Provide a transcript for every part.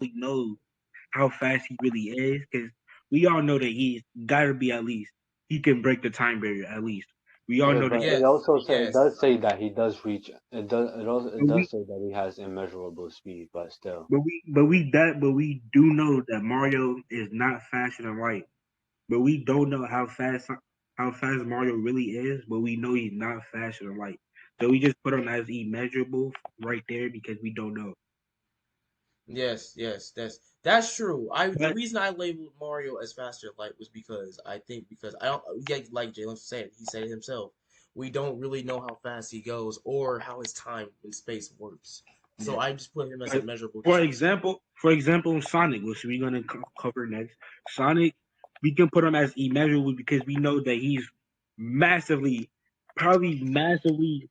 really know how fast he really is because we all know that he's got to be at least he can break the time barrier at least. We all Yeah, know that. but it Yes, also it yes, does say that he does reach. It But does we say that he has immeasurable speed, but still. but we do know that Mario is not faster than light. But we don't know how fast Mario really is. But we know he's not faster than light. So we just put him as immeasurable right there because we don't know. yes. That's true. The But reason I labeled Mario as faster light was because I don't, yeah, like Jalen said, he said it himself. We don't really know how fast he goes or how his time in space works. So yeah. I just put him as But immeasurable just for speed. for example, Sonic, which we're gonna cover next. Sonic, we can put him as immeasurable because we know that he's massively, probably massively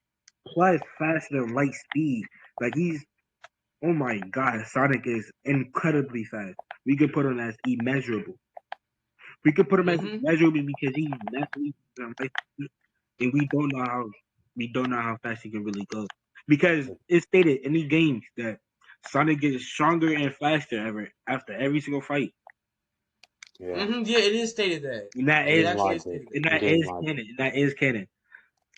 plus faster than light speed. Like he's, oh my god, Sonic is incredibly fast. We could put him as immeasurable. We could put him as Mm-hmm. immeasurable because he's massively faster than light speed, and we don't know how fast he can really go because it's stated in these games that Sonic gets stronger and faster ever after every single fight, Yeah, Mm-hmm. Yeah, it is stated that. and that It is game actually is logic. stated that. and that Game is logic. canon. And that is canon.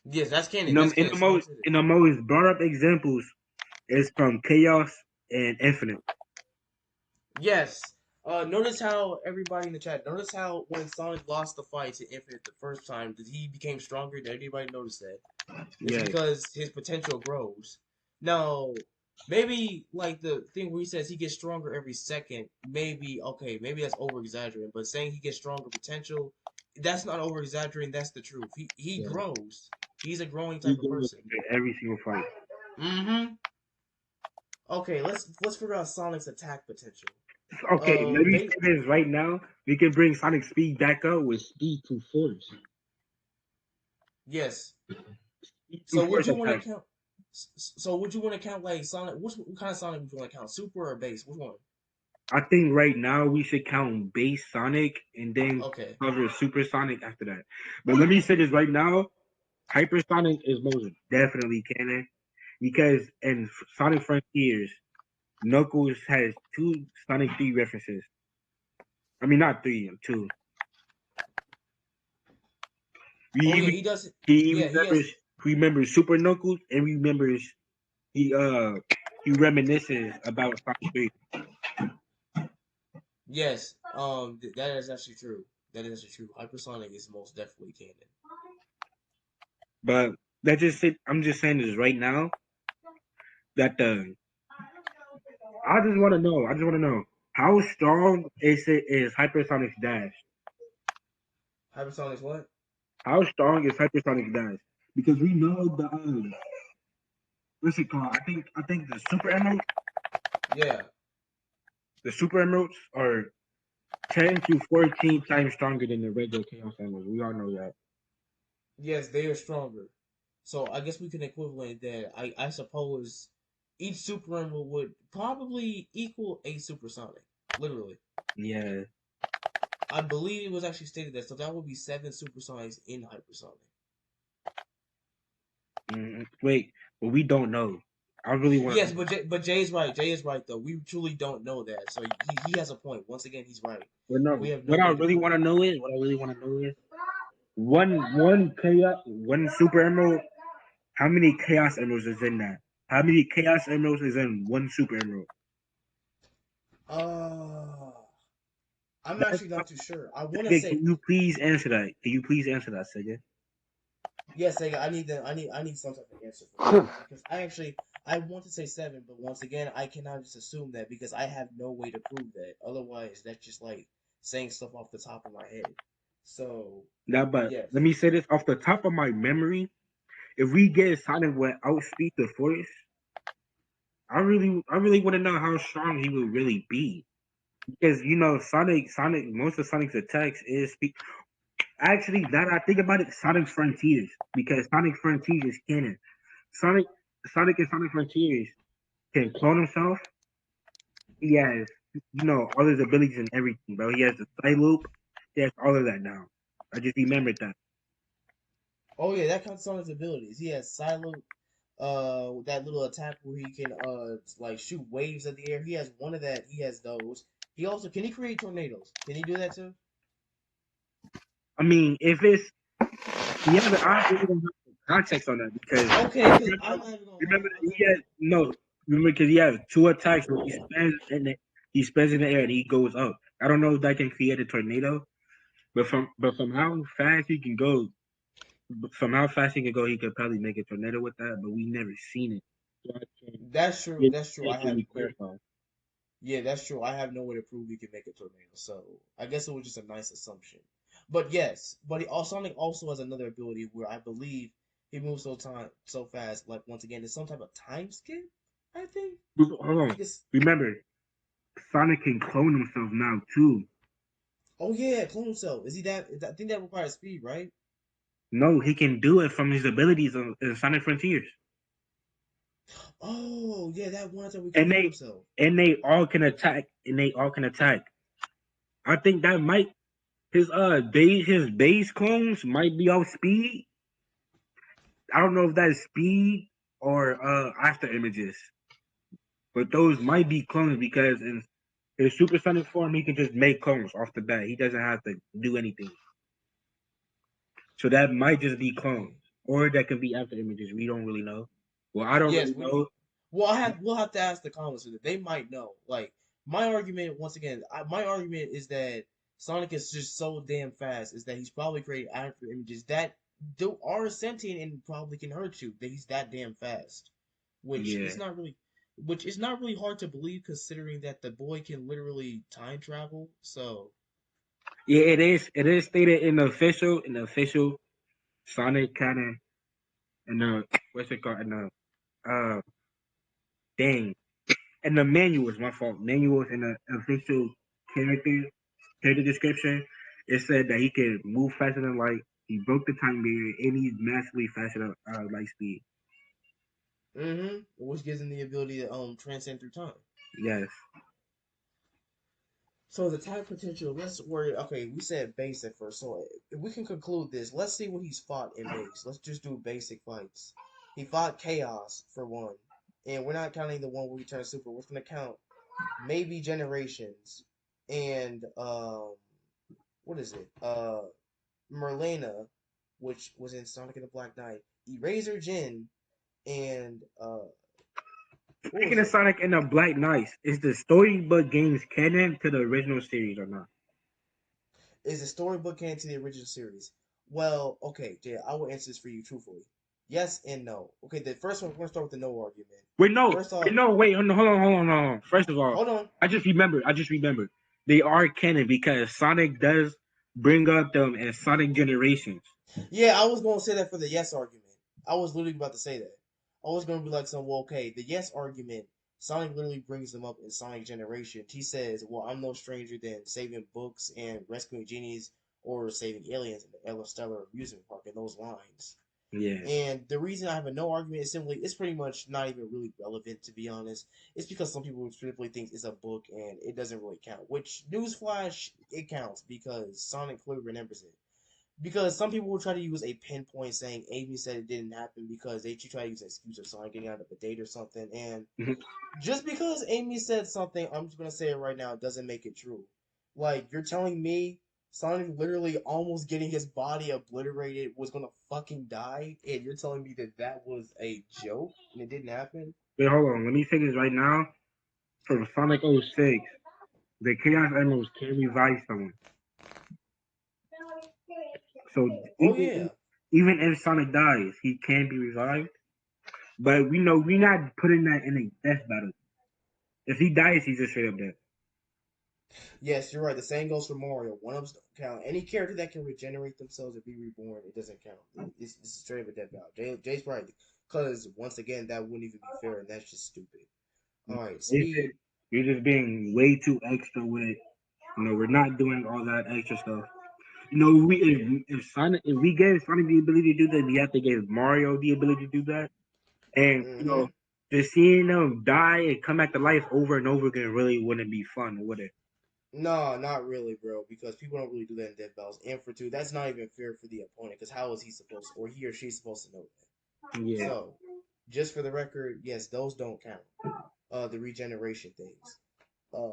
Yes, that's canon. That's canon. Someone said it. In the most brought up examples is from Chaos and Infinite. Yes. Notice how everybody in the chat. Notice how when Sonic lost the fight to Infinite the first time, did he became stronger? Did anybody notice that? It's Yeah, because his potential grows. Now, maybe like the thing where he says he gets stronger every second. Maybe okay. Maybe that's over exaggerating. But saying he gets stronger potential, that's not over exaggerating. That's the truth. He yeah. grows. He's a growing He type of goes person. after every single fight. Mm-hmm. Okay. Let's figure out Sonic's attack potential. Okay, let me Ba- say this right now. We can bring Sonic speed back up with speed to force. yes. Speed to So would force you want to attack. count? So would you want to count like Sonic? What kind of Sonic would you want to count? Super or base? Which one? I think right now we should count base Sonic and then Okay. cover Super Sonic after that. But let me say this right now: Hypersonic is most definitely canon because in Sonic Frontiers, Knuckles has two Sonic 3 references. I mean, not three, two. Oh yeah, He he does. he Yeah, he has. remembers Super Knuckles and remembers he uh he reminisces about Sonic 3. Yes. That is actually true. That is actually true. Hypersonic is most definitely canon. But that just it. I'm just saying this right now that the I just want to know. I just want to know how strong is Hypersonic's dash? Hypersonic's what? How strong is Hypersonic's dash? Because we know the what's it called? I think Yeah. the super emeralds are 10 to 14 times stronger than the regular Chaos emeralds. We all know that. Yes, they are stronger. So I guess we can equivalent that. I suppose each Super Emerald would probably equal a Supersonic. Literally. Yeah. I believe it was actually stated that. So that would be seven Supersonics in Hypersonic. Wait, but we don't know. I really want. Yes, but Jay's right. Jay is right though. We truly don't know that. So he has a point. Once again, he's right. But no, We have no what I way to really prove want to it. know is one chaos, one super emerald. How many chaos emeralds is in that? How many chaos emeralds is in one super emerald? Uh I'm That's, actually not too sure. I want to Sega, say can you please answer that? Can you please answer that, Sega? yes. Sega, I need some type of answer for that because I want to say seven, but once again, I cannot just assume that because I have no way to prove that. Otherwise, that's just like saying stuff off the top of my head. So Now, but yes, let me say this off the top of my memory. If we get Sonic with outspeed the force, I really want to know how strong he will really be. Because you know, most of Sonic's attacks is speed. Actually, now that I think about it, Sonic Frontiers, because Sonic Frontiers is canon. Sonic, Sonic and Sonic Frontiers can clone himself. He has, you know, all his abilities and everything, bro. He has the side loop. He has all of that now. I just remembered that. oh yeah, that counts on his abilities. He has Silo, that little attack where he can like shoot waves of the air. He has one of that. He has those. He also can he create tornadoes? Can he do that too? I mean, if it's yeah, but I really don't have the context on that because Okay, because I'm not even gonna lie. remember that he has no remember because he has two attacks where he spins in the air and he goes up. I don't know if that can create a tornado, but from how fast he can go, from how fast he can go, he could probably make a tornado with that. But we never seen it. So I That's true. can't, That's true. can't really clarify. Yeah, that's true. I have no way to prove he can make a tornado, so I guess it was just a nice assumption. But yes, but Sonic also has another ability where I believe he moves so fast. Like once again, it's some type of time skip. I think. Hold I on. think it's. Remember, Sonic can clone himself now too. Oh yeah, clone himself. Is he that? I think that requires speed, right? No, he can do it from his abilities in Sonic Frontiers, Oh yeah, that one time we can and clone they himself. and they all can attack, and they all can attack. I think that might his base clones might be off speed. I don't know if that's speed or after images, but those might be clones because in his supersonic form he can just make clones off the bat. He doesn't have to do anything. So that might just be clones, Okay. or that could be after images. We don't really know. Well, I don't Yes, really know. we'll have to ask the comments so that they might know. Like my argument, once again, my argument is that Sonic is just so damn fast. Is that he's probably created after images that are sentient and probably can hurt you. That he's that damn fast, which Yeah, is not really, which is not really hard to believe considering that the boy can literally time travel. So yeah, it is. It is stated in the official Sonic kind of in the what's it called in the uh dang and the manuals. My fault. Manuals in the official character character description. It said that he can move faster than light. He broke the time barrier, and he's massively faster than light speed. which gives him the ability to transcend through time. Yes. So the type potential, let's worry. Okay, we said base at first. So if we can conclude this, let's see what he's fought in base. Let's just do basic fights. He fought Chaos for one, and we're not counting the one where he turned super. We're gonna count maybe Generations and what is it? Merlina, which was in Sonic and the Black Knight. Eraser Jin and what Speaking was of it? Sonic and the Black Knights, is the storybook games canon to the original series or not? Is the storybook canon to the original series? Well, okay, Jay, I will answer this for you truthfully. Yes and no. Okay, the first one, we're gonna start with the no argument. Wait, no, First off, wait, hold on. First of all, hold on. I just remembered. They are canon because Sonic does bring up them as Sonic Generations. Yeah, I was gonna say that for the yes argument. I was literally about to say that. I was gonna be like, some, well, okay, the yes argument. Sonic literally brings them up in Sonic Generations. He says, "Well, I'm no stranger than saving books and rescuing genies or saving aliens in the Stellar Amusement Park." In those lines. Yeah, And the reason I have a no argument is simply it's pretty much not even really relevant, to be honest. It's because some people simply think it's a book and it doesn't really count. Which, newsflash, it counts because Sonic clearly remembers it. Because some people will try to use a pinpoint saying Amy said it didn't happen because they try to use an excuse of Sonic getting out of a date or something. And Mhm. just because Amy said something, I'm just gonna say it right now, doesn't make it true. Like, you're telling me Sonic literally almost getting his body obliterated was gonna fucking die, and you're telling me that that was a joke and it didn't happen? Wait, hold on. Let me say this right now. From Sonic '06, the Chaos Emeralds can revive someone. So Oh even yeah. even if Sonic dies, he can be revived. But we know we're not putting that in a death battle. If he dies, he's just straight up dead. Yes, you're right. The same goes for Mario. One of them don't count. Any character that can regenerate themselves or be reborn, it doesn't count. It's straight up a dead battle. Jay's right. Because, once again, that wouldn't even be fair, and that's just stupid. Alright, speed. You're just being way too extra with it. We're not doing all that extra stuff. If we gave Sonic the ability to do that, we have to give Mario the ability to do that. And Mm-hmm. just seeing them die and come back to life over and over again really wouldn't be fun, would it? No, not really, bro, because people don't really do that in dead battles. And for two, that's not even fair for the opponent, because how is he supposed to, or he or she supposed to know that? Yeah. So, just for the record, yes, those don't count. The regeneration things. Uh,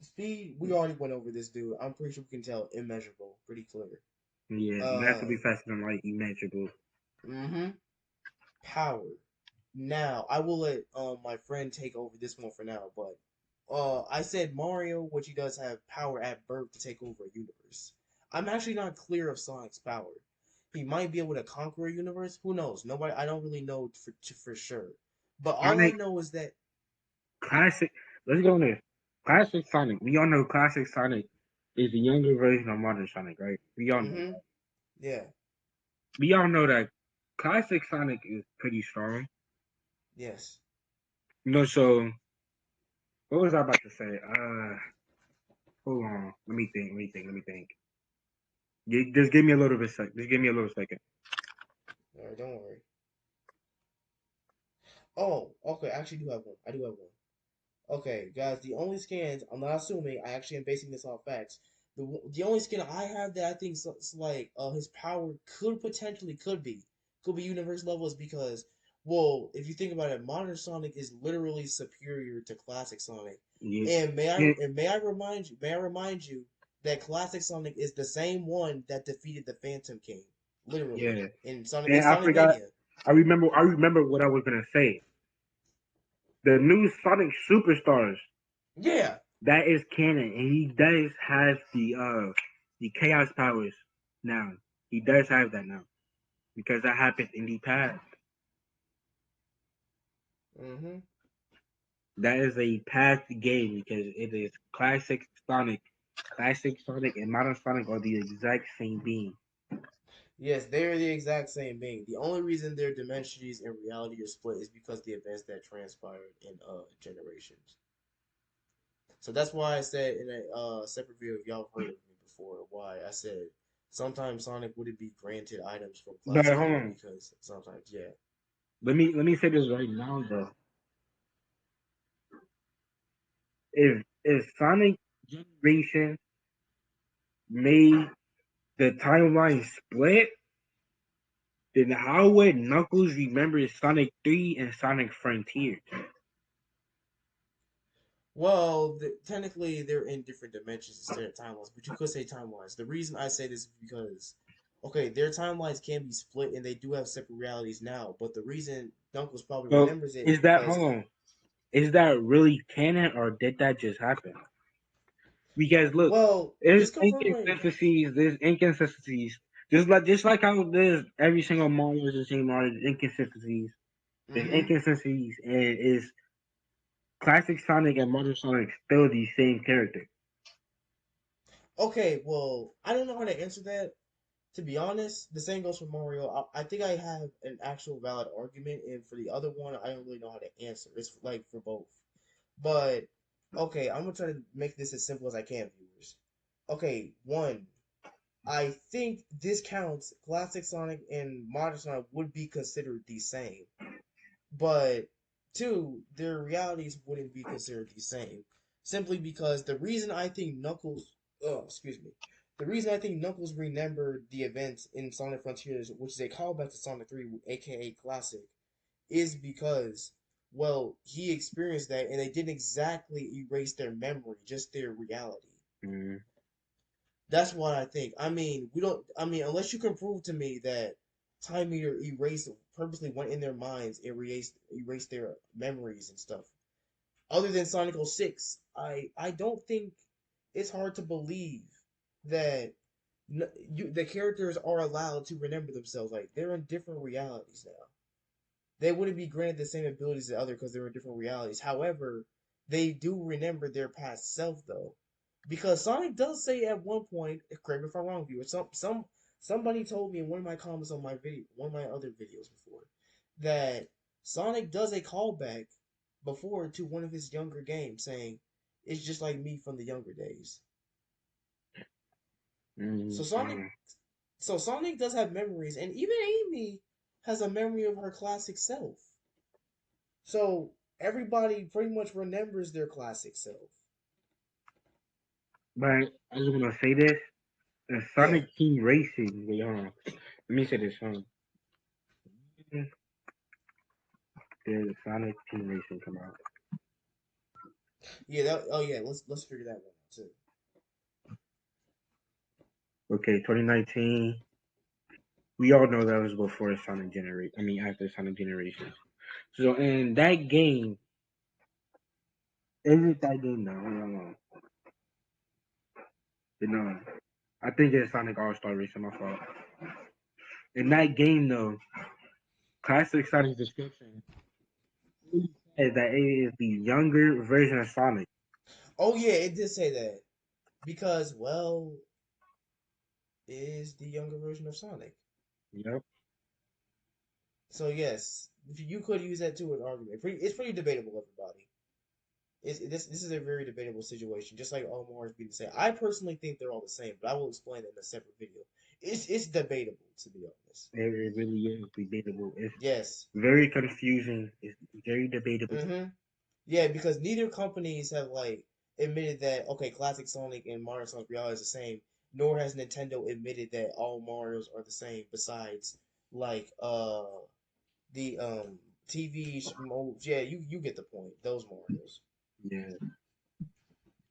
speed, we already went over this, dude. I'm pretty sure we can tell immeasurable, pretty clear. Yeah, that could be faster than light, immeasurable. Mm-hmm. Power. Now, I will let my friend take over this one for now, but I said Mario, which he does have power at birth to take over a universe. I'm actually not clear of Sonic's power. He might be able to conquer a universe. Who knows? Nobody. I don't really know for sure. But all I Sonic, know is that classic. Let's go on this. Classic Sonic. We all know classic Sonic is the younger version of modern Sonic, right? We all know. mm-hmm. Yeah. We all know that classic Sonic is pretty strong. Yes. So what was I about to say? Hold on. Let me think. Just give me a little bit sec. Just give me a little second. All right. Don't worry. Oh, okay. I actually do have one. I do have one. Okay, guys, the only scans, I'm not assuming, I actually am basing this off facts. The only skin I have that I think like his power could be universe level is because, well, if you think about it, modern Sonic is literally superior to classic Sonic. Yeah. And may I remind you that classic Sonic is the same one that defeated the Phantom King, literally Yeah. in And I Sonic forgot. Mania. I remember what I was gonna say. The new Sonic Superstars. Yeah. That is canon, and he does have the chaos powers now. He does have that now because that happened in the past. Mm-hmm. That is a past game because it is classic Sonic. Classic Sonic and modern Sonic are the exact same being. Yes, they're the exact same being. The only reason their dimensions and reality are split is because the events that transpired in generations. So that's why I said in a separate video, if y'all heard of me before, why I said sometimes Sonic wouldn't be granted items from But classic hold game on, because sometimes, yeah. let me say this right now though. If Sonic Generation made the timeline split, then how would Knuckles remember Sonic 3 and Sonic Frontiers? Well, technically they're in different dimensions instead of timelines, but you could say timelines. The reason I say this is because, okay, their timelines can be split and they do have separate realities now. But the reason Knuckles probably So remembers it is is that because, hold on? Is that really canon or did that just happen? Because look, well, there's just confirming. inconsistencies. There's inconsistencies. Just like how there's every single Mario is the same Mario. There's inconsistencies. There's Hmm. inconsistencies, and is classic Sonic and modern Sonic still the same character? Okay, well, I don't know how to answer that. To be honest, the same goes for Mario. I think I have an actual valid argument, and for the other one, I don't really know how to answer. It's like for both. But okay, I'm gonna try to make this as simple as I can, viewers. Okay, one, I think this counts. Classic Sonic and modern Sonic would be considered the same, but two, their realities wouldn't be considered the same. Simply because the reason I think Knuckles, oh, excuse me, the reason I think Knuckles remembered the events in Sonic Frontiers, which is a callback to Sonic 3, aka Classic, is because, well, he experienced that and they didn't exactly erase their memory, just their reality. Mm. That's what I think. I mean, we don't. I mean, unless you can prove to me that Time Meter purposely went in their minds and erased their memories and stuff. Other than Sonic 06, I don't think it's hard to believe that the characters are allowed to remember themselves. Like they're in different realities now. They wouldn't be granted the same abilities as other because they're in different realities. However, they do remember their past self though, because Sonic does say at one point, correct me if I'm wrong, viewer. Somebody told me in one of my comments on my video, one of my other videos before, that Sonic does a callback before to one of his younger games, saying it's just like me from the younger days. So Sonic Mm-hmm. So Sonic does have memories, and even Amy has a memory of her classic self. So everybody pretty much remembers their classic self. But I just want to say this: in Yeah. Sonic Team Racing, let me say this. did Sonic Generation come out? Yeah. Oh yeah. Let's figure that one out too. Okay, 2019. We all know that was before Sonic Generation. I mean, after Sonic Generations. So in that game, is it that game? No, no, no. I think it's Sonic All Star Racing. My fault. In that game, though, classic Sonic description says that it is the younger version of Sonic. Oh yeah, it did say that because well, it is the younger version of Sonic. Yep. So yes, you could use that to an argument. It's pretty debatable, everybody. This is a very debatable situation, just like all Mars being the same. I personally think they're all the same, but I will explain it in a separate video. It's debatable, to be honest. It really is debatable. It's Yes. very confusing. It's very debatable. Mm-hmm. Yeah, because neither companies have like admitted that okay, classic Sonic and Mario Sonic Reality is the same, nor has Nintendo admitted that all Mario's are the same. Besides, like the TV modes. Yeah, you get the point. Those Mario's. Yeah.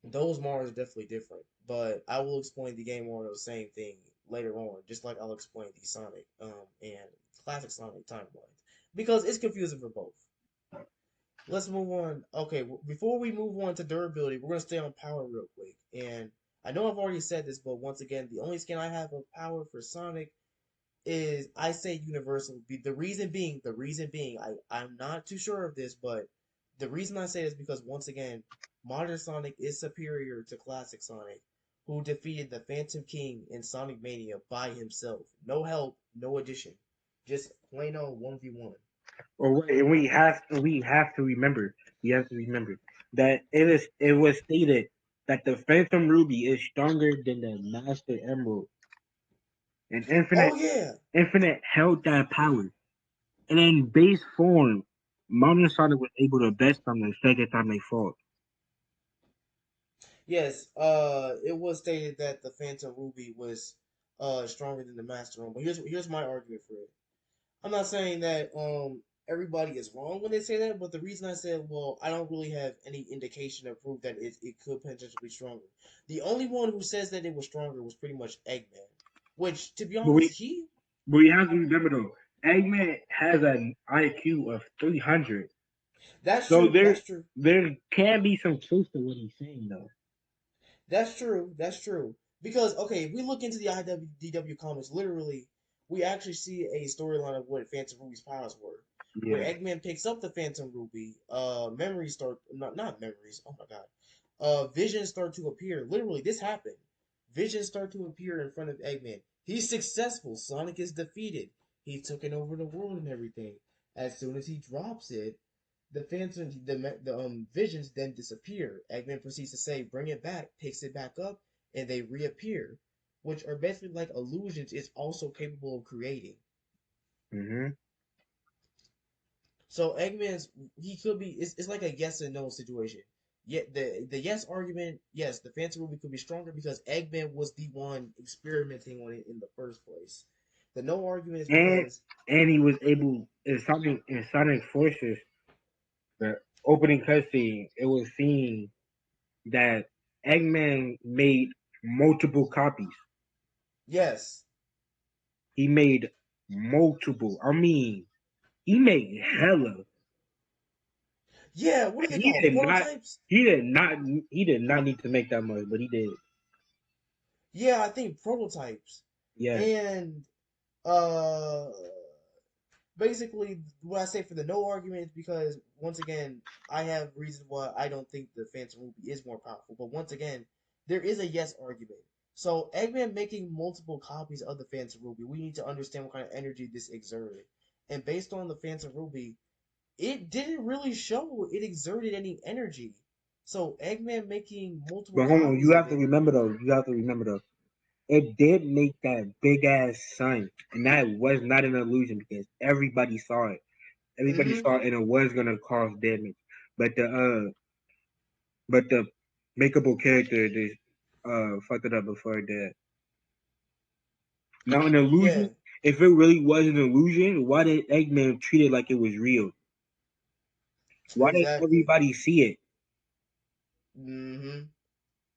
Those Mario's are definitely different, but I will explain the game Mario the same thing later on, just like I'll explain the Sonic and classic Sonic timelines because it's confusing for both. Let's move on. Okay, before we move on to durability, we're gonna stay on power real quick. And I know I've already said this, but once again, the only skin I have of power for Sonic is I say universal. The reason being, I'm not too sure of this, but the reason I say this because once again, modern Sonic is superior to classic Sonic, who defeated the Phantom King in Sonic Mania by himself. No help, no addition. Just plain old 1v1. Or wait, and we have to remember that it was stated that the Phantom Ruby is stronger than the Master Emerald, and Oh yeah. Infinite held that power. And in base form, Modern Sonic was able to best them the second time they fought. Yes, it was stated that the Phantom Ruby was stronger than the Master One. But here's my argument for it. I'm not saying that everybody is wrong when they say that, but the reason I said, well, I don't really have any indication or proof that it could potentially be stronger. The only one who says that it was stronger was pretty much Eggman, which, to be But honest, he. we have to remember though, Eggman has an IQ of 300, That's so true. That's true. there can be some truth to what he's saying though. That's true. That's true. Because okay, if we look into the IWDW comics, literally, we actually see a storyline of what Phantom Ruby's powers were. When Yeah. Eggman picks up the Phantom Ruby, memories start not memories. Oh my god, visions start to appear. Literally, this happened. Visions start to appear in front of Eggman. He's successful. Sonic is defeated. He's taken over the world and everything. As soon as he drops it, the phantom, the visions then disappear. Eggman proceeds to say, "Bring it back," picks it back up, and they reappear, which are basically like illusions. It's also capable of creating. Hmm. So Eggman's he could be. It's like a yes and no situation. Yet the yes argument, yes, the Phantom Ruby could be stronger because Eggman was the one experimenting on it in the first place. The no argument is And because he was able in Sonic Forces, the opening cutscene, it was seen that Eggman made multiple copies. yes, He made multiple. I mean, he made hella. yeah, what are they He called? did not. Prototypes? He did not. He did not need to make that much, but he did. Yeah, I think prototypes. Yes. And uh basically what I say for the no argument is because once again I have reasons why I don't think the Phantom Ruby is more powerful. But once again, there is a yes argument. So Eggman making multiple copies of the Phantom Ruby, we need to understand what kind of energy this exerted. And based on the Phantom Ruby, it didn't really show it exerted any energy. So Eggman making multiple But hold on, copies you of have to it. remember though. You have to remember though. It did make that big ass sun, and that was not an illusion because everybody saw it. Everybody Mm-hmm. saw it, and it was gonna cause damage. But the makeable character just fucked it up before that. Now an illusion. Yeah. If it really was an illusion, why did Eggman treat it like it was real? Why does Exactly. everybody see it? Mm-hmm.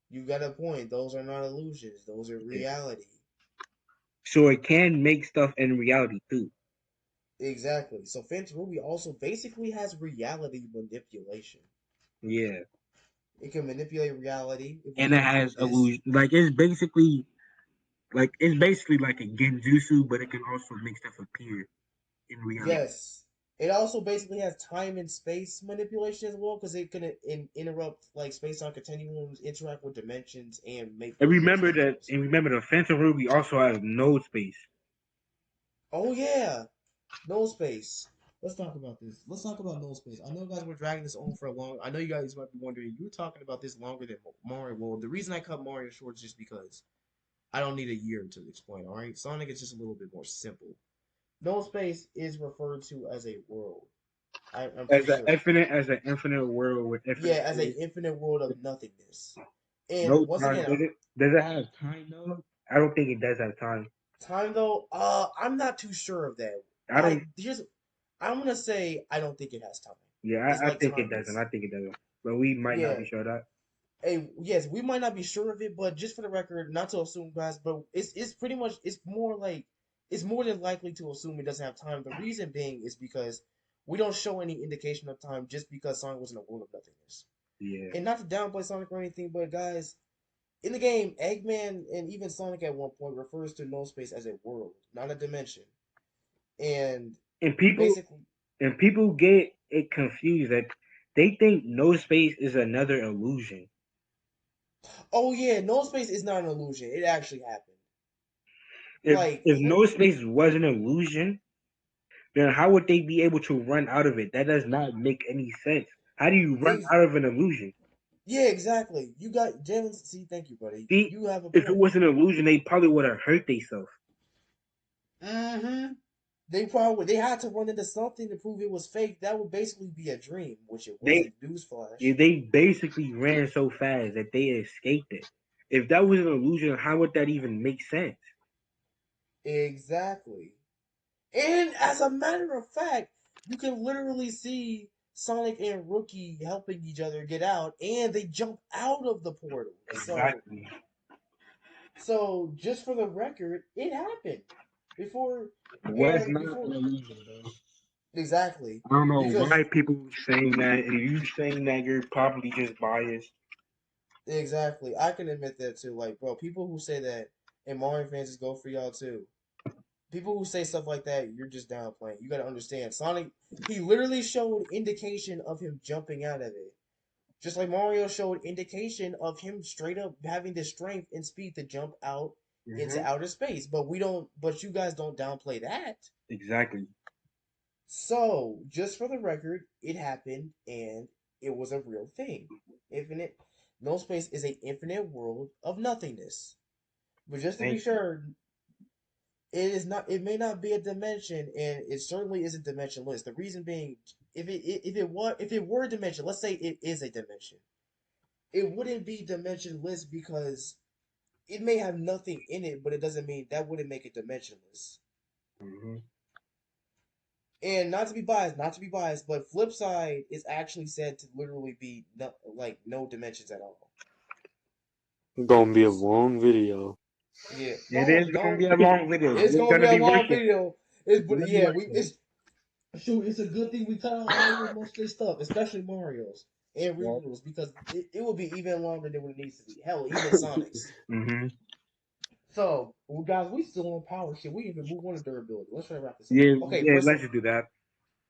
You got a point. Those are not illusions. Those are Yeah. reality. So it can make stuff in reality too. Exactly. So Phantom Ruby also basically has reality manipulation. Yeah. It can manipulate reality. If we And it look has at this, illusion. It's basically like a genjutsu, but it can also make stuff appear in reality. yes, it also basically has time and space manipulation as well because it can interrupt like space-time continuums, interact with dimensions, and make And movement remember that. changes. And remember, the Phantom Ruby also has no space. Oh yeah, no space. Let's talk about this. Let's talk about no space. I know guys were dragging this on for a long. I know you guys might be wondering. You were talking about this longer than Mario. Well, the reason I cut Mario short is just because I don't need a year to explain. All right, Sonic is just a little bit more simple. No space is referred to as a world. I'm pretty sure. As an infinite world with Yeah, infinite as an space. infinite world of nothingness. And No once time. again, Does it have time though? I don't think it does have time. time though, I'm not too sure of that. I don't. I'm gonna say I don't think it has time. Yeah, It's I like think it doesn't. timeless. I think it doesn't. But we might not Yeah. be sure of that. Hey, yes, we might not be sure of it, but just for the record, not to assume, guys, but it's pretty much it's more than likely to assume it doesn't have time. The reason being is because we don't show any indication of time just because Sonic was in a world of nothingness. Yeah. And not to downplay Sonic or anything, but guys, in the game, Eggman and even Sonic at one point refers to no space as a world, not a dimension. And And basically, people get it confused that they think no space is another illusion. oh yeah, no space is not an illusion. It actually happened. Like If flip, no space was an illusion, then how would they be able to run out of it? That does not make any sense. How do you run ex- out of an illusion? yeah, exactly. You got Jalen. See, thank you, buddy. See, You have a if it point. was an illusion, they probably would have hurt themselves. Mm-hmm. They had to run into something to prove it was fake. That would basically be a dream, which it They wasn't. Newsflash. they basically ran so fast that they escaped it. If that was an illusion, how would that even make sense? Exactly. And as a matter of fact, you can literally see Sonic and Rookie helping each other get out, and they jump out of the portal. Exactly. So just for the record, it happened before, It was and not before an illusion, though. exactly I don't know because why people saying that. If you saying that, you're probably just biased. exactly I can admit that too. Like, bro, people who say that, and Mario fans just go for y'all too. People who say stuff like that, you're just downplaying. You gotta understand, Sonic, he literally showed indication of him jumping out of it. Just like Mario showed indication of him straight up having the strength and speed to jump out into Hmm. outer space. But we don't but you guys don't downplay that. Exactly. So, just for the record, it happened and it was a real thing. Infinite No space is a infinite world of nothingness. But just to be Thank you. sure, it may not be a dimension and it certainly isn't dimensionless. The reason being if it were a dimension, let's say it is a dimension, it wouldn't be dimensionless because it may have nothing in it, but it doesn't mean that wouldn't make it dimensionless. Hmm. And not to be biased, but flip side is actually said to literally be no dimensions at all. Gonna be a long video. Yeah, It is gonna be don't. a long video. It's It's gonna be gonna a be long worth it. video. It's gonna be Yeah, worth it. shoot. It's a good thing we cut out almost most of this stuff, especially Mario's and Yeah. Rimuru's, because it will be even longer than what it needs to be. Hell, even Sonic's. Hmm. So, well, guys, we still on power shit. We even move on to durability. Let's try to wrap this up. Yeah, Okay, yeah. first Let's off, just do that.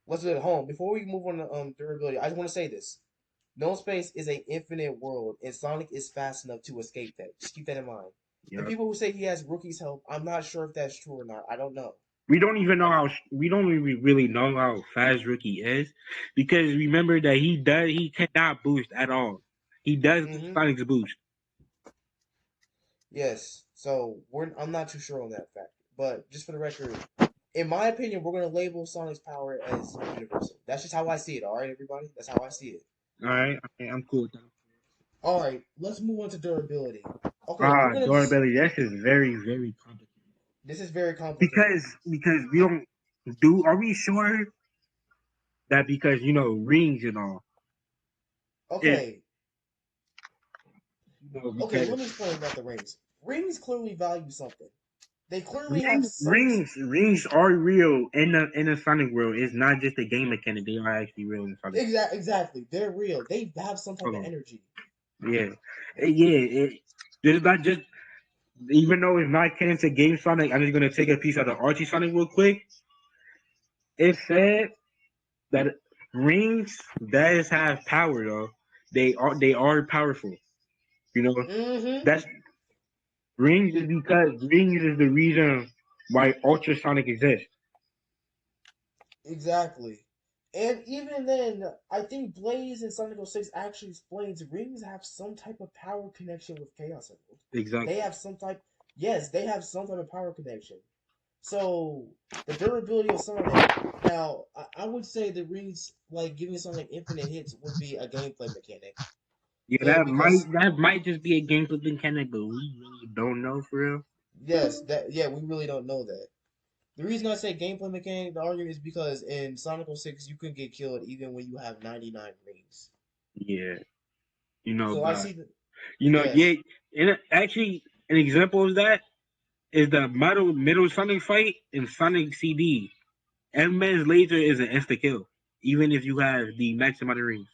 let's do it at home. Before we move on to durability, I just want to say this: no space is an infinite world, and Sonic is fast enough to escape that. Just keep that in mind. And Yeah. people who say he has Rookie's help, I'm not sure if that's true or not. I don't know. We don't even know I, how. We don't even really know how fast Rookie is, because remember that he cannot boost at all. He does lose mm-hmm. Sonic's boost. Yes. So I'm not too sure on that factor. But just for the record, in my opinion, we're gonna label Sonic's power as universal. That's just how I see it. All right, everybody. That's how I see it. All right, okay, I'm cool with that. All right. Let's move on to durability. Okay, we're gonna just. Durability. This is very, very complicated. This is very complicated. Because we don't do. Are we sure? that because rings and all. It Okay, okay. because Let me explain about the rings. Rings clearly value something. They clearly have rings some. rings rings are real in the Sonic world. It's not just a game mechanic. They are actually real in Sonic. Exactly. They're real. They have some type Hold of on. energy. Yeah. It's not just even though it's not canon to Game Sonic. I'm just gonna take a piece of the Archie Sonic real quick. It said that rings does have power though. They are powerful. You know Mm-hmm. that's rings is because rings is the reason why ultrasonic exists. Exactly. And even then, I think Blaze in Sonic 06 actually explains rings have some type of power connection with Chaos Emerald. They Exactly. have some type, yes, they have some type of power connection. So the durability of Sonic. Now, I would say the rings, like giving Sonic infinite hits, would be a gameplay mechanic. Yeah, And because that might just be a gameplay mechanic, but we really don't know for real. yes, that yeah, we really don't know that. The reason I say gameplay mechanic, the argument is because in Sonic 06 you can get killed even when you have 99 rings. Yeah, So I but see the yeah. yes, And actually, an example of that is the middle Sonic fight in Sonic CD. M-Man's laser is an insta kill, even if you have the max amount of rings.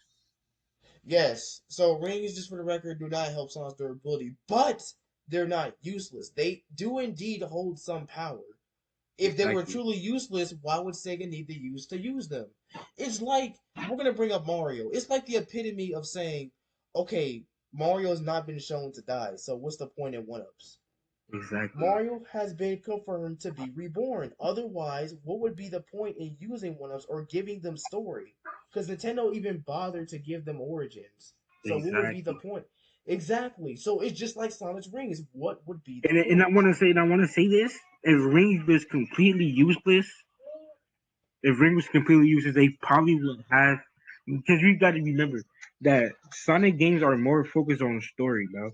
yes. So rings, just for the record, do not help Sonic's durability, but they're not useless. They do indeed hold some power. If they were Exactly. truly useless, why would Sega need to use them? It's like we're gonna bring up Mario. It's like the epitome of saying, okay, Mario has not been shown to die, so what's the point in one-ups? Exactly. Mario has been confirmed to be reborn. Otherwise, what would be the point in using one-ups or giving them story? Because Nintendo even bothered to give them origins. So what would be the Exactly. point? Exactly. So it's just like Sonic's rings. What would be the And point? I want to say this: if rings was completely useless, if Ring was completely useless, they probably would have. Because you got to remember that Sonic games are more focused on story, bro.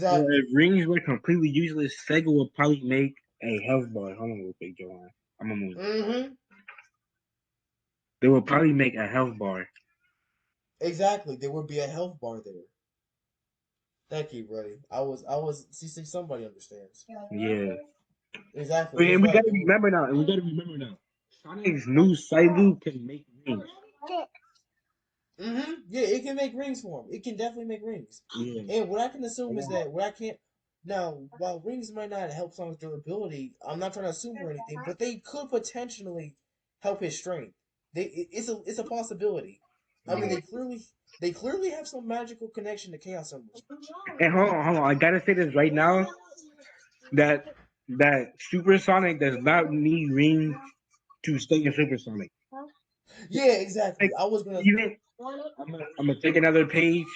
So if Exactly. rings were completely useless, Sega would probably make a health bar. Hold on real quick, Joanne. I'm gonna move. Mm-hmm. They would probably make a health bar. Exactly. There would be a health bar there. Thank you, buddy. I was. See, somebody understands. Yeah. Exactly. You're And we right. gotta There would. remember now. And we gotta remember now. Sonic's new Sailu can make rings. Mm-hmm. Yeah, it can make rings for him. It can definitely make rings. Yeah. And what I can assume is that what I can't now, while rings might not help someone's durability, I'm not trying to assume or anything, but they could potentially help his strength. It's a possibility. I mean, Yeah. they clearly have some magical connection to Chaos Emerald. And hold on. I gotta say this right now. That that Supersonic does not need rings to stay in Supersonic. Yeah, exactly. Like, I was gonna. even I'm gonna take another page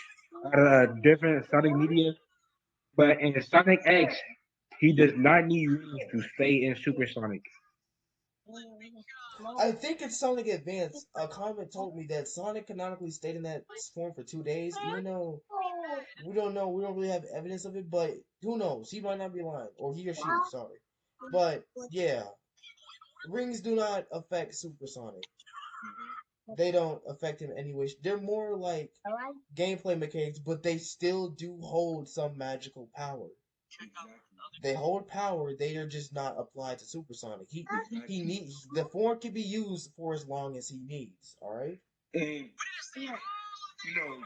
out of a different Sonic media, but in Sonic X, he does not need rings to stay in Supersonic. I think it's Sonic Advance. A comment told me that Sonic canonically stayed in that form for 2 days, even though we don't know, we don't really have evidence of it, but who knows? He might not be lying, or he or she, sorry. But yeah, rings do not affect Supersonic. They don't affect him anyway. They're more like gameplay mechanics, but they still do hold some magical power. They hold power. They are just not applied to Supersonic. He Exactly. needs the form can be used for as long as he needs. All right. And you know,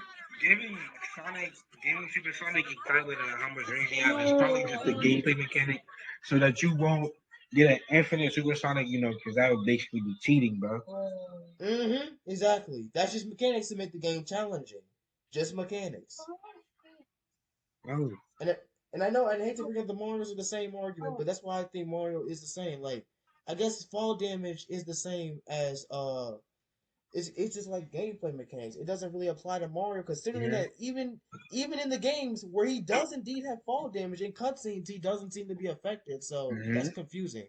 giving Sonic, giving Supersonic equivalent of how much rings he has is probably just a gameplay mechanic, so that you won't get an infinite Supersonic. Because that would basically be cheating, bro. Mm-hmm. Exactly. That's just mechanics to make the game challenging. Just mechanics. Oh, And and I know, and I hate to bring up the Mario's are the same argument, but that's why I think Mario is the same. Like, I guess fall damage is the same as it's just like gameplay mechanics. It doesn't really apply to Mario, considering yeah. that even in the games where he does indeed have fall damage in cutscenes, he doesn't seem to be affected. So hmm that's confusing.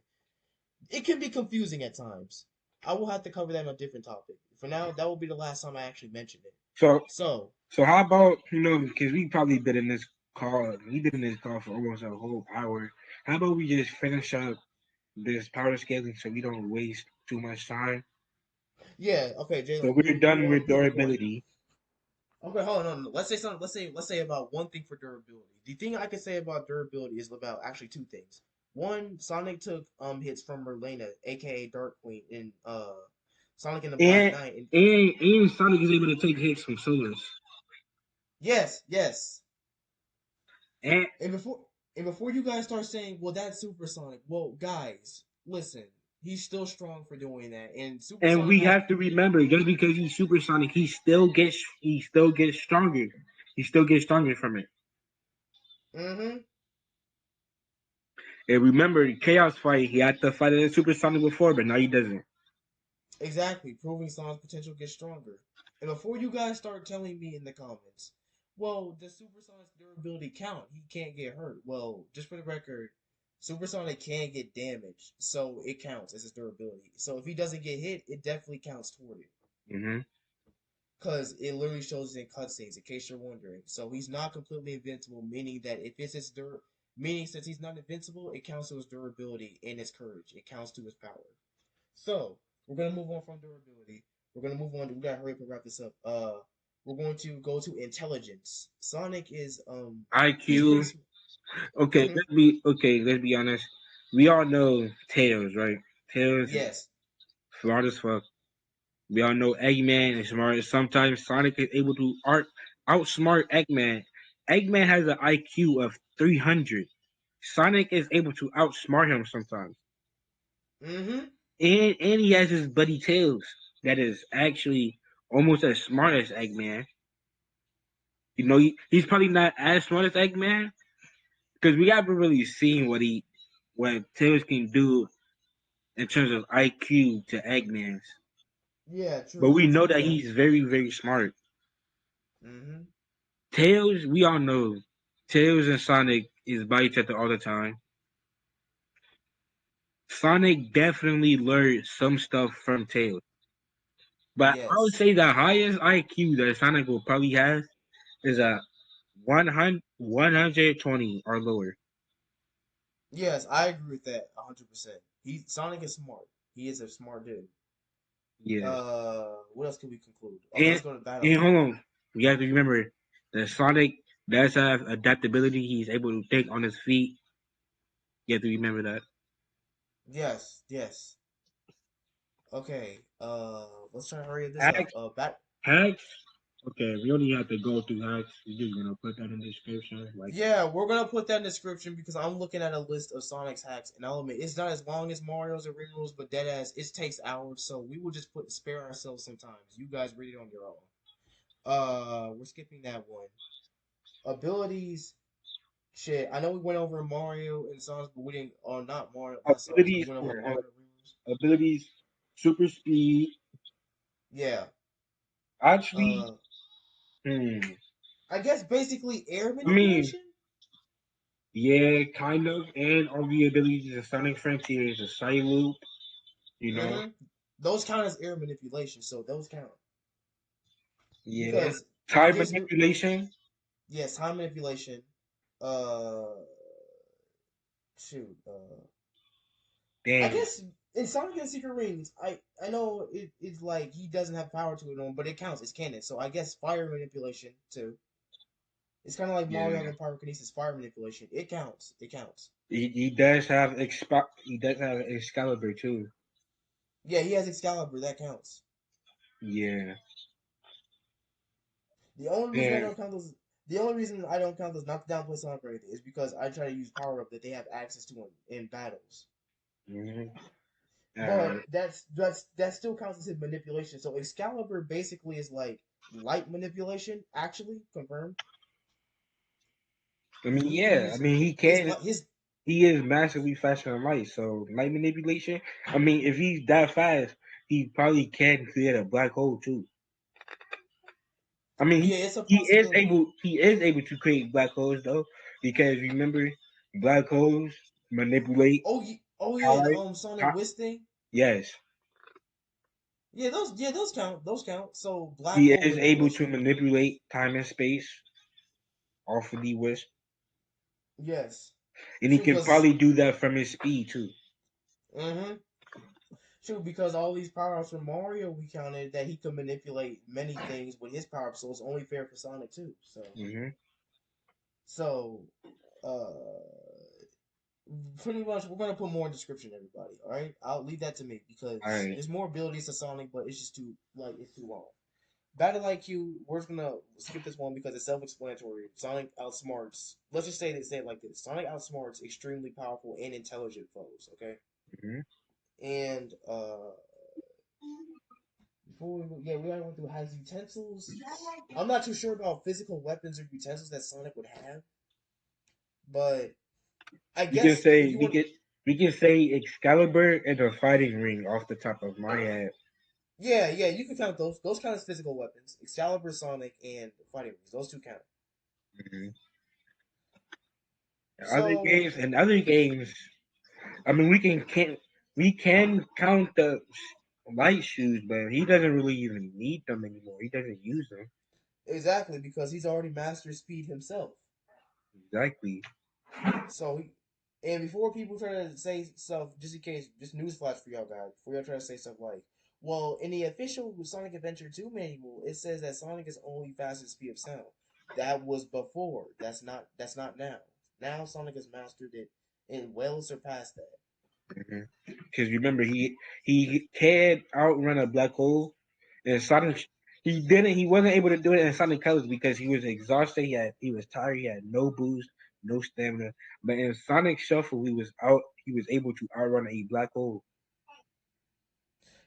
It can be confusing at times. I will have to cover that on a different topic. For now, that will be the last time I actually mention it. So, So so how about because we probably been in this call, we been in this call for almost a whole hour. How about we just finish up this power scaling so we don't waste too much time? Yeah. Okay, So Jalen. we're You done want to with prove a point? durability. Okay, hold on. No. Let's say something. Let's say about one thing for durability. The thing I can say about durability is about actually two things. One, Sonic took hits from Merlina, aka Dark Queen, in Sonic and the Black And Knight, and and Sonic is able to take hits from Solus. yes, yes. And And before you guys start saying, well, that's Supersonic. Well, guys, listen. He's still strong for doing that, and and Supersonic we has. have to remember, just because he's supersonic, he still gets stronger. He still gets stronger from it. Mm-hmm. And remember, the chaos fight, he had to fight it in supersonic before, but now he doesn't. Exactly, proving Sonic's potential gets stronger. And before you guys start telling me in the comments, well, does Supersonic's durability count? He can't get hurt. Well, just for the record, Supersonic can get damaged, so it counts as his durability. So if he doesn't get hit, it definitely counts toward it. Hmm. Because it literally shows it in cutscenes, in case you're wondering. So he's not completely invincible, meaning that if it's his meaning since he's not invincible, it counts to his durability and his courage. It counts to his power. So we're gonna move on from durability. We're gonna move on. We gotta hurry up and wrap this up. We're going to go to intelligence. Sonic is he's pretty. IQ. Okay, Mm-hmm. let's be honest. We all know Tails, right? Tails is Yes. smart as fuck. We all know Eggman is smart. Sometimes Sonic is able to outsmart Eggman. Eggman has an IQ of 300. Sonic is able to outsmart him sometimes. Mm-hmm. And he has his buddy Tails that is actually almost as smart as Eggman. He's probably not as smart as Eggman because we haven't really seen what Tails can do in terms of IQ to Eggman's. Yeah. But True. we True. know True. that Yeah. he's very, very smart. Mm-hmm. Tails, we all know Tails and Sonic is by each other all the time. Sonic definitely learned some stuff from Tails. But I would Yes. say the highest IQ that Sonic will probably have is a 120 or lower. Yes. I agree with that 100%. He Sonic is smart. He is a smart dude. Yeah. What else can we conclude? Okay, And let's go to battle. and hold on. You have to remember that Sonic does have adaptability. He's able to think on his feet. You have to remember that. Yes. Yes. Okay. Let's try to hurry this up. Hacks, hacks. Okay, we only have to go through hacks. We're just gonna put that in the description. Like, Yeah, we're gonna put that in the description because I'm looking at a list of Sonic's hacks, and I'll admit it's not as long as Mario's or Rimuru's, but dead ass it takes hours, so we will just spare ourselves sometimes. You guys read it on your own. We're skipping that one. Abilities, shit. I know we went over Mario and Sonic, but we didn't. Oh, not Mario, not Sonic's. We abilities. went over Okay, hold Mario on. and Rimuru's. Abilities. Super speed. Yeah. Actually, Uh, hmm. I guess basically air I mean, manipulation. yeah, kind of. And all the abilities of Sonic Frontiers, a side loop. You know. Mm-hmm. Those count as air manipulation, so those count Yeah. because it Time gives you manipulation. yes, time manipulation. Uh, shoot. I Damn. guess in Sonic and Secret Rings, I know it's like he doesn't have power to it on, but it counts. It's canon. So I guess fire manipulation too. It's kind of like Mario Yeah. having pyrokinesis, fire manipulation. It counts. It counts. He does have Excalibur too. Yeah, he has Excalibur. That counts. Yeah. The only reason I Yeah. don't count those. The only reason I don't count those, not to downplay Sonic or anything, is because I try to use power up that they have access to in battles. Hmm. All But right. that still counts as his manipulation. So Excalibur basically is like light manipulation, actually confirmed. I mean, He can yeah. I use mean, he his can. his He is massively faster than light. So light manipulation. I mean, if he's that fast, he probably can create a black hole too. I mean, yeah, it's a he is possibility. able. He is able to create black holes though, because remember, black holes manipulate Oh yeah, the time. Sonic Wisp thing. Yes, Yeah those count. Those count. So black he hole is able to manipulation. manipulate time and space off of the wisp, Yes, and he true. can Cause probably do that from his speed too. mm-hmm. True, because all these power ups from Mario, we counted that he could manipulate many things with his power up, so it's only fair for Sonic too. Mm-hmm. So, uh, pretty much we're gonna put more in description, everybody. All right, I'll leave that to me All because right. there's more abilities to Sonic, but it's just too it's too long. Battle IQ, we're just gonna skip this one because it's self-explanatory. Sonic outsmarts. Let's just say it like this: Sonic outsmarts extremely powerful and intelligent foes. Okay, Mm-hmm. and before we already went through has utensils. I'm not too sure about physical weapons or utensils that Sonic would have, but I We can guess if say you we want, can we can say Excalibur and the fighting ring off the top of my head. yeah, you can count those. Those count as physical weapons. Excalibur, Sonic, and fighting rings. Those two count. Mm-hmm. So Other games. I mean, we can count the light shoes, but he doesn't really even need them anymore. He doesn't use them. exactly because he's already mastered speed himself. Exactly. So and before people try to say stuff, just in case, just newsflash for y'all guys, before y'all try to say stuff like, well, in the official Sonic Adventure 2 manual, it says that Sonic is only fast at speed of sound. That was before. That's not now. Now Sonic has mastered it and well surpassed that. Because remember, he can outrun a black hole, and Sonic he didn't. He wasn't able to do it in Sonic Colors because he was exhausted. He was tired. He had no boost, no stamina. But in Sonic Shuffle, he was out. He was able to outrun a black hole.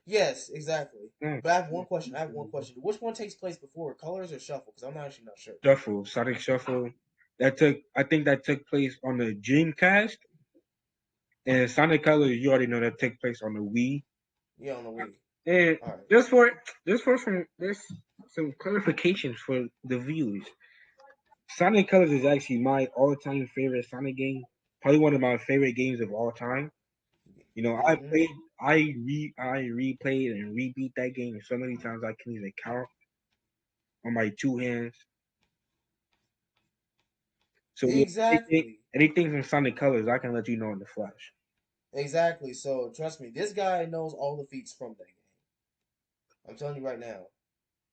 Yes, exactly. Mm. But I have one question. Which one takes place before, Colors or Shuffle? Because I'm not actually not sure. Shuffle, Sonic Shuffle. I think that took place on the Dreamcast, and Sonic Colors. You already know that took place on the Wii. Yeah, on the Wii. And All right. just for some clarifications for the viewers, Sonic Colors is actually my all-time favorite Sonic game. Probably one of my favorite games of all time. You know, Mm-hmm. I replayed and rebeat that game so many times I can't even count on my two hands. So yeah, Exactly. anything from Sonic Colors, I can let you know in the flash. Exactly. So trust me, this guy knows all the feats from that game. I'm telling you right now.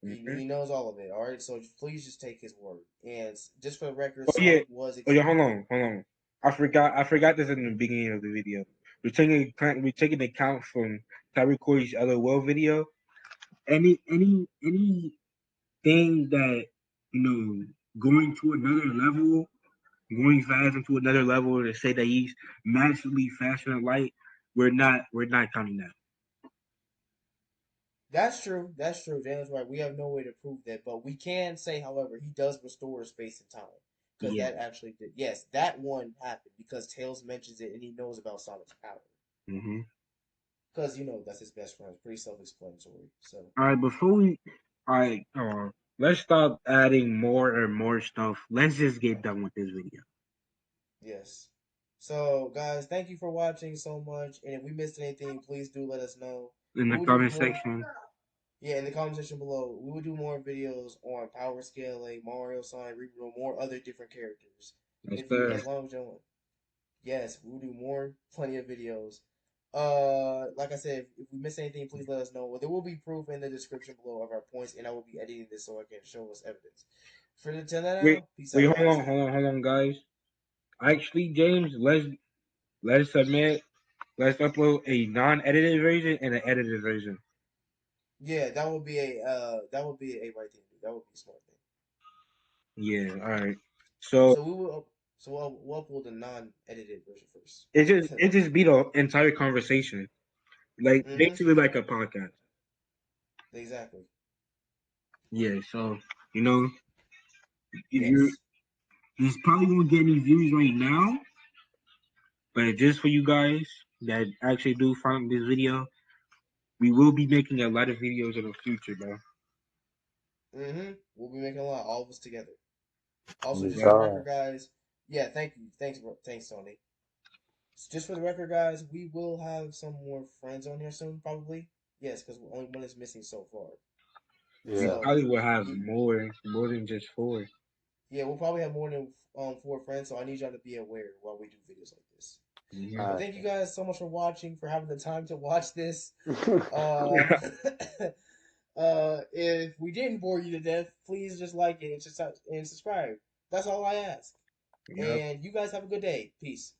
Hmm. He knows all of it. All right. So please just take his word. And just for the record, Oh yeah, Sonic was. oh yeah. Hold on. I forgot this in the beginning of the video. We're taking account from Tyreek Corey's LOL video. Anything that going to another level, going fast into another level to say that he's massively faster than light, we're not counting that. That's true. That's true. James right. We have no way to prove that, but we can say, however, he does restore space and time because Yeah. that actually did. Yes, that one happened because Tails mentions it and he knows about Sonic's power Hmm. because that's his best friend. It's pretty self-explanatory. So All right, all right, let's stop adding more and more stuff. Let's just get done with this video. yes. So guys, thank you for watching so much. And if we missed anything, please do let us know. In We the will do comment more. section. Yeah, in the comment section below, we will do more videos on power scaling, Mario, Sonic, Rimuru, more other different characters. Yes, If you, sir. as long as you want, yes, we'll do more, plenty of videos. Like I said, if we miss anything, please let us know. Well, there will be proof in the description below of our points, and I will be editing this so I can show us evidence. For the till Wait, now, peace wait, out, guys. hold on, guys. Actually, James, let's submit. Let's upload a non-edited version and an edited version. Yeah, that would be a right thing to do. That would be a smart thing. Yeah. All right. So So we will. So we'll upload the non-edited version first. it just be the entire conversation, like Mm-hmm. basically like a podcast. Exactly. Yeah. So you know, if you're Yes. this probably won't get any views right now, but just for you guys that actually do find this video, we will be making a lot of videos in the future, bro. Mm-hmm. We'll be making a lot, all of us together. Also, Yes, just for the Yep. sir. record, guys. Yeah, thank you. Thanks, Tony. Just for the record, guys, we will have some more friends on here soon, probably. Yes, because only one is missing so far. We Yeah. So probably will have we, more than just four. yeah, we'll probably have more than 4 friends. So I need y'all to be aware while we do videos like this. But thank you guys so much for watching, for having the time to watch this. If we didn't bore you to death, please just like it and subscribe. That's all I ask. Yep. And you guys have a good day. Peace.